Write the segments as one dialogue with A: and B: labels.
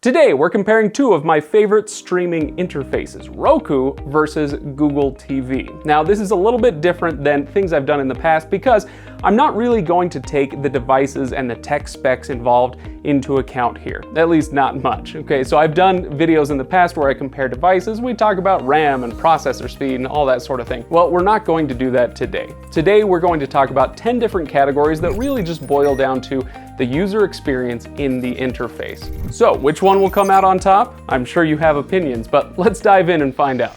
A: Today, we're comparing two of my favorite streaming interfaces, Roku versus Google TV. Now, this is a little bit different than things I've done in the past because I'm not really going to take the devices and the tech specs involved into account here, at least not much. Okay, so I've done videos in the past where I compare devices. We talk about RAM and processor speed and all that sort of thing. Well, we're not going to do that today. Today, we're going to talk about 10 different categories that really just boil down to the user experience in the interface. So, which one will come out on top? I'm sure you have opinions, but let's dive in and find out.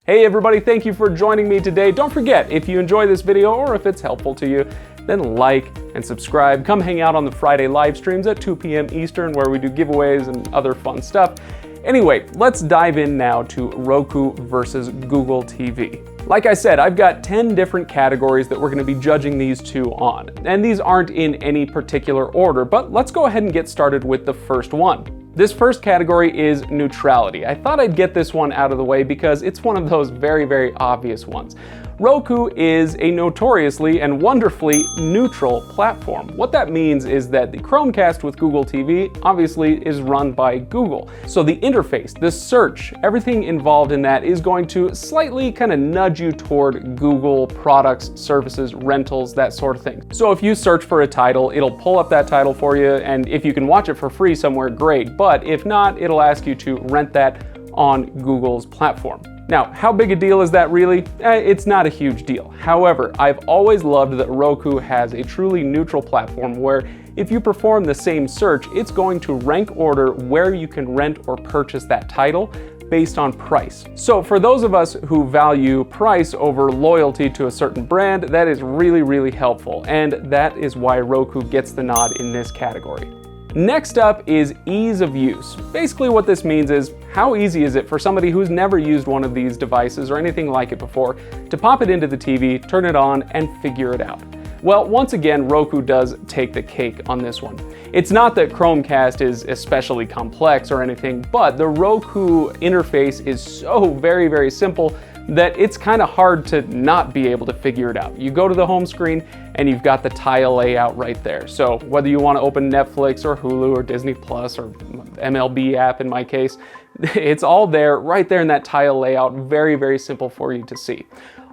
A: Hey everybody, thank you for joining me today. Don't forget, if you enjoy this video or if it's helpful to you, then like and subscribe. Come hang out on the Friday live streams at 2 p.m. Eastern where we do giveaways and other fun stuff. Anyway, let's dive in now to Roku versus Google TV. Like I said, I've got 10 different categories that we're going to be judging these two on. And these aren't in any particular order, but let's go ahead and get started with the first one. This first category is neutrality. I thought I'd get this one out of the way because it's one of those very, very obvious ones. Roku is a notoriously and wonderfully neutral platform. What that means is that the Chromecast with Google TV obviously is run by Google. So the interface, the search, everything involved in that is going to slightly kind of nudge you toward Google products, services, rentals, that sort of thing. So if you search for a title, it'll pull up that title for you, and if you can watch it for free somewhere, great. But if not, it'll ask you to rent that on Google's platform. Now, how big a deal is that really? It's not a huge deal. However, I've always loved that Roku has a truly neutral platform where if you perform the same search, it's going to rank order where you can rent or purchase that title based on price. So for those of us who value price over loyalty to a certain brand, that is really, really helpful. And that is why Roku gets the nod in this category. Next up is ease of use. Basically what this means is how easy is it for somebody who's never used one of these devices or anything like it before to pop it into the TV, turn it on, and figure it out. Well, once again, Roku does take the cake on this one. It's not that Chromecast is especially complex or anything, but the Roku interface is so very, very simple that it's kind of hard to not be able to figure it out. You go to the home screen and you've got the tile layout right there. So whether you want to open Netflix or Hulu or Disney Plus or MLB app in my case, it's all there, right there in that tile layout. Very, very simple for you to see.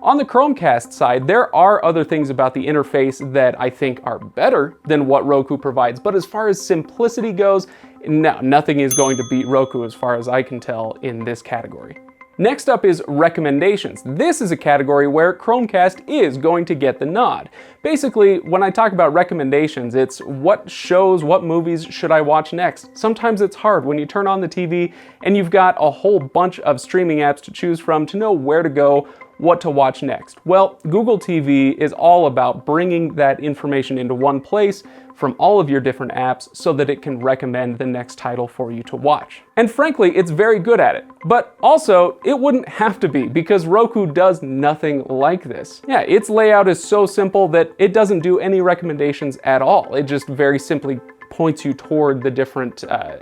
A: On the Chromecast side, there are other things about the interface that I think are better than what Roku provides. But as far as simplicity goes, no, nothing is going to beat Roku as far as I can tell in this category. Next up is recommendations. This is a category where Chromecast is going to get the nod. Basically, when I talk about recommendations, it's what shows, what movies should I watch next? Sometimes it's hard when you turn on the TV and you've got a whole bunch of streaming apps to choose from to know where to go, what to watch next. Well, Google TV is all about bringing that information into one place from all of your different apps so that it can recommend the next title for you to watch. And frankly, it's very good at it. But also, it wouldn't have to be because Roku does nothing like this. Yeah, its layout is so simple that it doesn't do any recommendations at all. It just very simply points you toward the different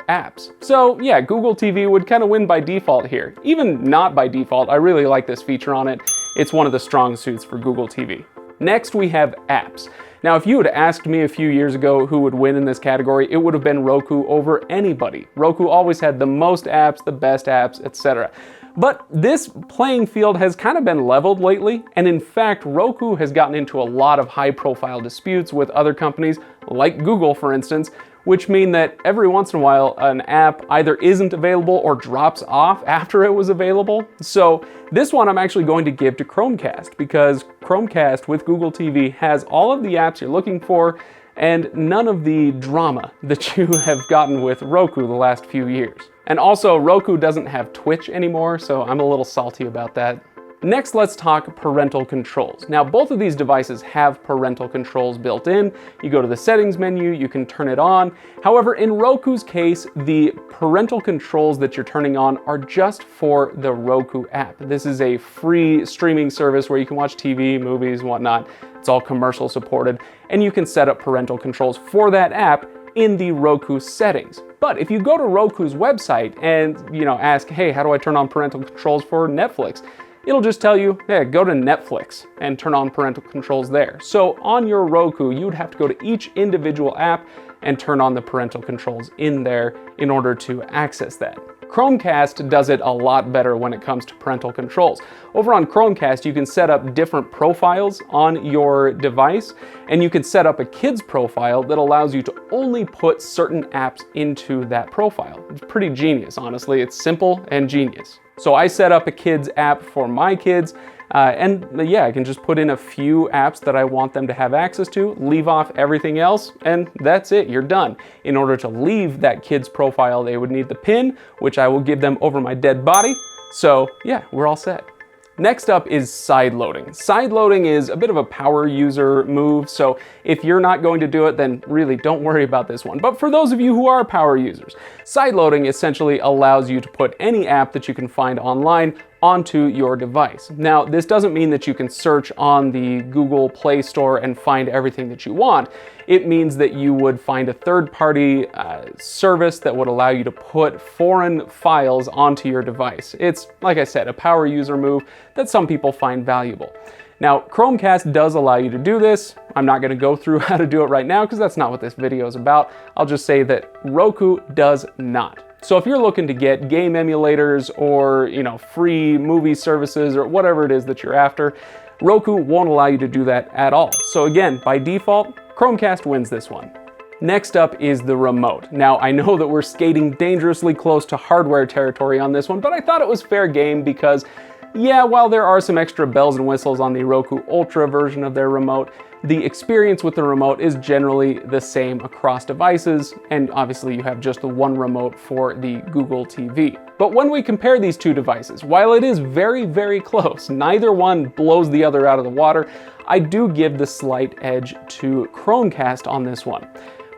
A: apps. So yeah, Google TV would kind of win by default here. Even not by default, I really like this feature on it. It's one of the strong suits for Google TV. Next, we have apps. Now, if you had asked me a few years ago who would win in this category, it would have been Roku over anybody. Roku always had the most apps, the best apps, etc. But this playing field has kind of been leveled lately, and in fact, Roku has gotten into a lot of high-profile disputes with other companies, like Google, for instance, which mean that every once in a while an app either isn't available or drops off after it was available. So this one I'm actually going to give to Chromecast because Chromecast with Google TV has all of the apps you're looking for and none of the drama that you have gotten with Roku the last few years. And also, Roku doesn't have Twitch anymore, so I'm a little salty about that. Next, let's talk parental controls. Now, both of these devices have parental controls built in. You go to the settings menu, you can turn it on. However, in Roku's case, the parental controls that you're turning on are just for the Roku app. This is a free streaming service where you can watch TV, movies, whatnot. It's all commercial supported, and you can set up parental controls for that app in the Roku settings. But if you go to Roku's website and ask, hey, how do I turn on parental controls for Netflix? it'll just tell you, hey, go to Netflix and turn on parental controls there. So on your Roku, you'd have to go to each individual app and turn on the parental controls in there in order to access that. Chromecast does it a lot better when it comes to parental controls. Over on Chromecast, you can set up different profiles on your device, and you can set up a kid's profile that allows you to only put certain apps into that profile. It's pretty genius, honestly. It's simple and genius. So I set up a kids app for my kids, and yeah, I can just put in a few apps that I want them to have access to, leave off everything else, and that's it, you're done. In order to leave that kid's profile, they would need the PIN, which I will give them over my dead body. So yeah, we're all set. Next up is sideloading. Sideloading is a bit of a power user move, so if you're not going to do it, then really don't worry about this one. But for those of you who are power users, sideloading essentially allows you to put any app that you can find online onto your device. Now, this doesn't mean that you can search on the Google Play Store and find everything that you want. It means that you would find a third-party service that would allow you to put foreign files onto your device. It's, like I said, a power user move that some people find valuable. Now, Chromecast does allow you to do this. I'm not going to go through how to do it right now because that's not what this video is about. I'll just say that Roku does not. So if you're looking to get game emulators or, free movie services or whatever it is that you're after, Roku won't allow you to do that at all. So again, by default, Chromecast wins this one. Next up is the remote. Now, I know that we're skating dangerously close to hardware territory on this one, but I thought it was fair game because, yeah, while there are some extra bells and whistles on the Roku Ultra version of their remote, the experience with the remote is generally the same across devices, and obviously you have just the one remote for the Google TV. But when we compare these two devices, while it is very, very close, neither one blows the other out of the water, I do give the slight edge to Chromecast on this one.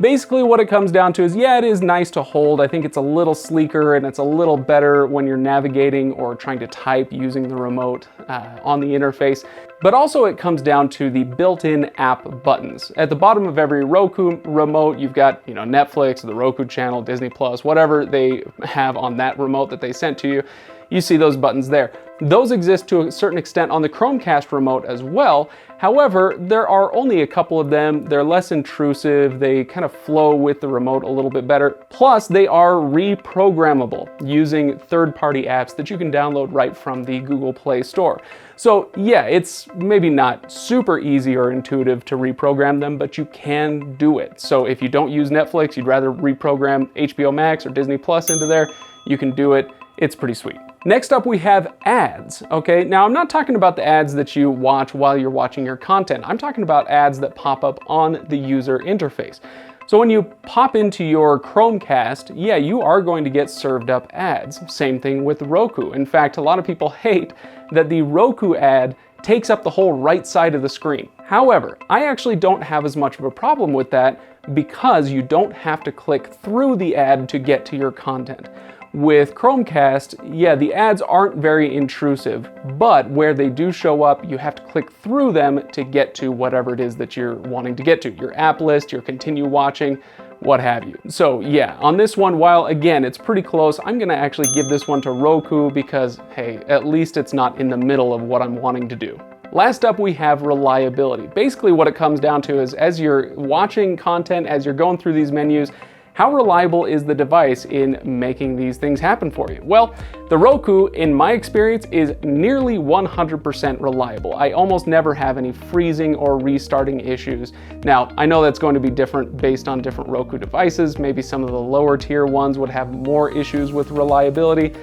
A: Basically what it comes down to is, yeah, it is nice to hold. I think it's a little sleeker and it's a little better when you're navigating or trying to type using the remote on the interface. But also it comes down to the built-in app buttons. At the bottom of every Roku remote, you've got, Netflix, the Roku channel, Disney Plus, whatever they have on that remote that they sent to you. You see those buttons there. Those exist to a certain extent on the Chromecast remote as well. However, there are only a couple of them. They're less intrusive. They kind of flow with the remote a little bit better. Plus, they are reprogrammable using third-party apps that you can download right from the Google Play Store. So yeah, it's maybe not super easy or intuitive to reprogram them, but you can do it. So if you don't use Netflix, you'd rather reprogram HBO Max or Disney Plus into there, you can do it. It's pretty sweet. Next up, we have ads, okay? Now, I'm not talking about the ads that you watch while you're watching your content. I'm talking about ads that pop up on the user interface. So when you pop into your Chromecast, yeah, you are going to get served up ads. Same thing with Roku. In fact, a lot of people hate that the Roku ad takes up the whole right side of the screen. However, I actually don't have as much of a problem with that because you don't have to click through the ad to get to your content. With Chromecast, yeah, the ads aren't very intrusive, but where they do show up, you have to click through them to get to whatever it is that you're wanting to get to. Your app list, your continue watching, what have you. So yeah, on this one, while again, it's pretty close, I'm gonna actually give this one to Roku because, hey, at least it's not in the middle of what I'm wanting to do. Last up, we have reliability. Basically what it comes down to is as you're watching content, as you're going through these menus, how reliable is the device in making these things happen for you? Well, the Roku, in my experience, is nearly 100% reliable. I almost never have any freezing or restarting issues. Now, I know that's going to be different based on different Roku devices. Maybe some of the lower tier ones would have more issues with reliability.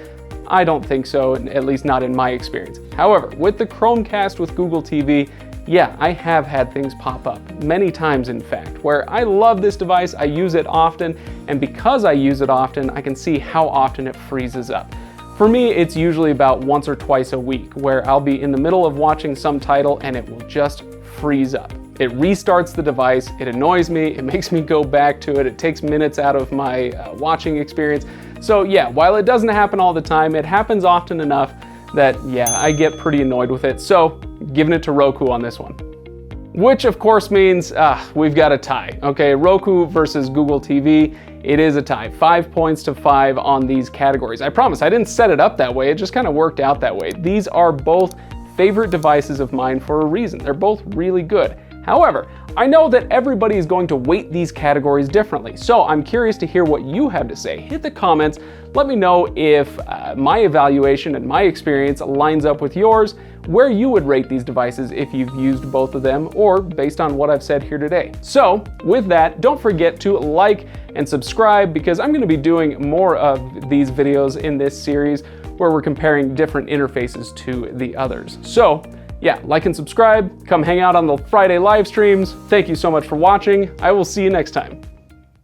A: I don't think so, at least not in my experience. However, with the Chromecast with Google TV, yeah, I have had things pop up, many times in fact, where I love this device, I use it often, and because I use it often, I can see how often it freezes up. For me, it's usually about once or twice a week, where I'll be in the middle of watching some title and it will just freeze up. It restarts the device, it annoys me, it makes me go back to it, it takes minutes out of my watching experience. So yeah, while it doesn't happen all the time, it happens often enough that, yeah, I get pretty annoyed with it. So, giving it to Roku on this one. which of course means we've got a tie. Okay, Roku versus Google TV. It is a tie. 5 points to 5 on these categories. I promise I didn't set it up that way. It just kind of worked out that way. These are both favorite devices of mine for a reason. They're both really good. However, I know that everybody is going to weight these categories differently, so I'm curious to hear what you have to say. Hit the comments, let me know if my evaluation and my experience lines up with yours, where you would rate these devices if you've used both of them, or based on what I've said here today. So with that, don't forget to like and subscribe, because I'm going to be doing more of these videos in this series where we're comparing different interfaces to the others. So yeah, like and subscribe, come hang out on the Friday live streams. Thank you so much for watching. I will see you next time.